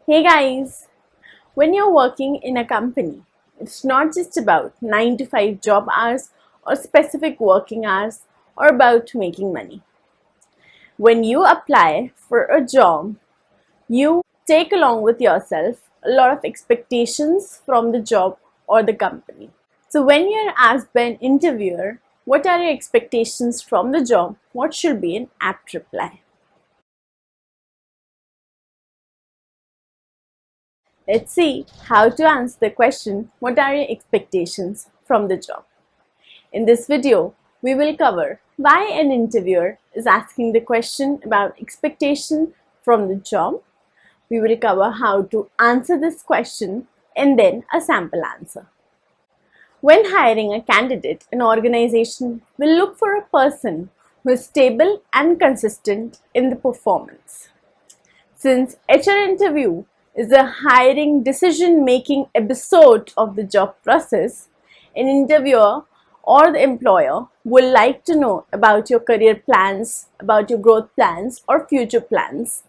Hey guys, when you're working in a company, it's not just about 9 to 5 job hours or specific working hours or about making money. When you apply for a job, you take along with yourself a lot of expectations from the job or the company. So when you're asked by an interviewer, what are your expectations from the job? What should be an apt reply? Let's see how to answer the question, what are your expectations from the job? In this video, we will cover why an interviewer is asking the question about expectation from the job. We will cover how to answer this question and then a sample answer. When hiring a candidate, an organization will look for a person who is stable and consistent in the performance. Since HR interview is a hiring decision-making episode of the job process, an interviewer or the employer will like to know about your career plans, about your growth plans or future plans.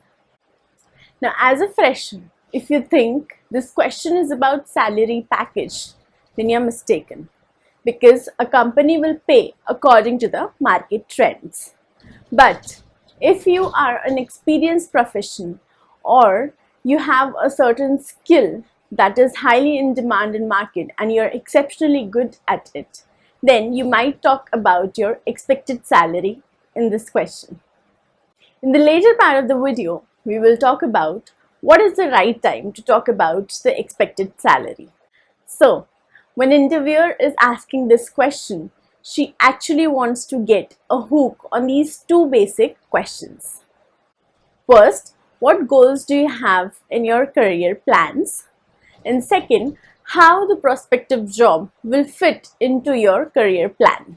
Now, as a fresher, if you think this question is about salary package, then you're mistaken, because a company will pay according to the market trends. But if you are an experienced professional or you have a certain skill that is highly in demand in market and you're exceptionally good at it, then you might talk about your expected salary in this question. In the later part of the video, we will talk about what is the right time to talk about the expected salary. So, when an interviewer is asking this question, she actually wants to get a hook on these two basic questions. First, what goals do you have in your career plans? And second, how the prospective job will fit into your career plan.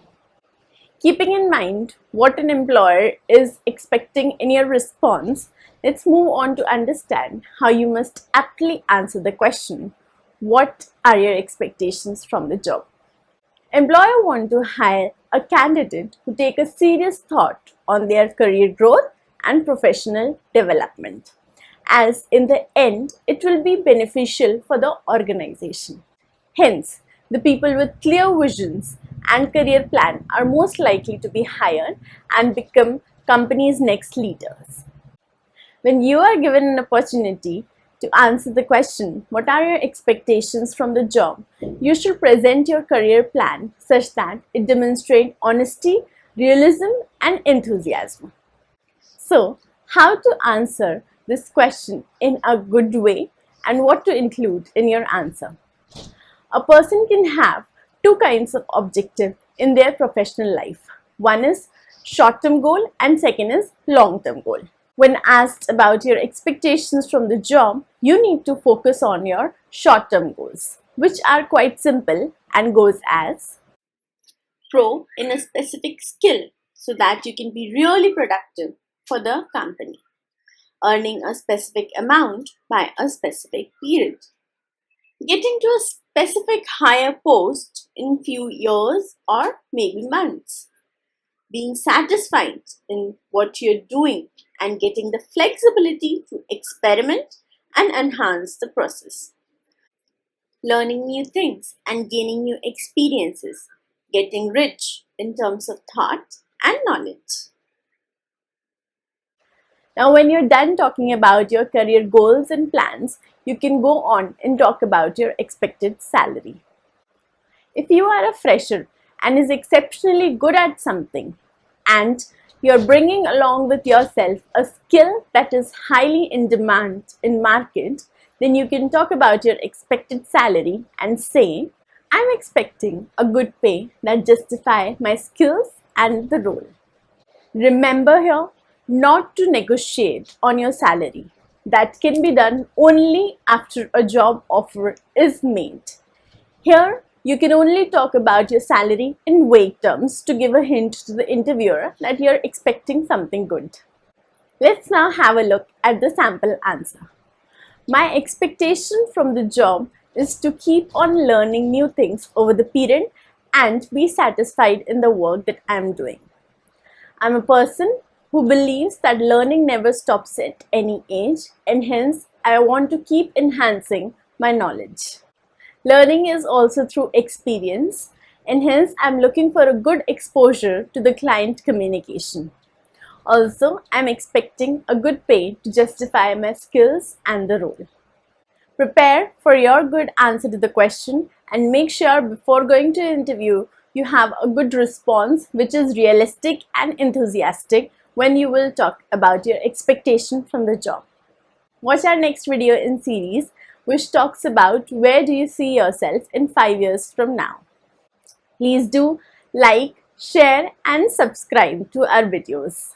Keeping in mind what an employer is expecting in your response, let's move on to understand how you must aptly answer the question, what are your expectations from the job? Employer want to hire a candidate who take a serious thought on their career growth and professional development, as in the end it will be beneficial for the organization. Hence, the people with clear visions and career plan are most likely to be hired and become company's next leaders. When you are given an opportunity to answer the question, what are your expectations from the job? You should present your career plan such that it demonstrates honesty, realism, and enthusiasm. So, how to answer this question in a good way and what to include in your answer? A person can have two kinds of objective in their professional life. One is short-term goal and second is long-term goal. When asked about your expectations from the job, you need to focus on your short-term goals, which are quite simple and goes as pro in a specific skill so that you can be really productive for the company, earning a specific amount by a specific period, getting to a specific higher post in few years or maybe months, being satisfied in what you're doing and getting the flexibility to experiment and enhance the process, learning new things and gaining new experiences, getting rich in terms of thought and knowledge. Now, when you're done talking about your career goals and plans, you can go on and talk about your expected salary. If you are a fresher and is exceptionally good at something and you're bringing along with yourself a skill that is highly in demand in market, then you can talk about your expected salary and say, I'm expecting a good pay that justify my skills and the role. Remember here, not to negotiate on your salary. That can be done only after a job offer is made. Here, you can only talk about your salary in vague terms to give a hint to the interviewer that you're expecting something good. Let's now have a look at the sample answer. My expectation from the job is to keep on learning new things over the period and be satisfied in the work that I'm doing. I'm a person who believes that learning never stops at any age and hence I want to keep enhancing my knowledge. Learning is also through experience, and hence I'm looking for a good exposure to the client communication. Also, I'm expecting a good pay to justify my skills and the role. Prepare for your good answer to the question and make sure before going to an interview you have a good response which is realistic and enthusiastic when you will talk about your expectation from the job. Watch our next video in series which talks about where do you see yourself in 5 years from now. Please do like, share and subscribe to our videos.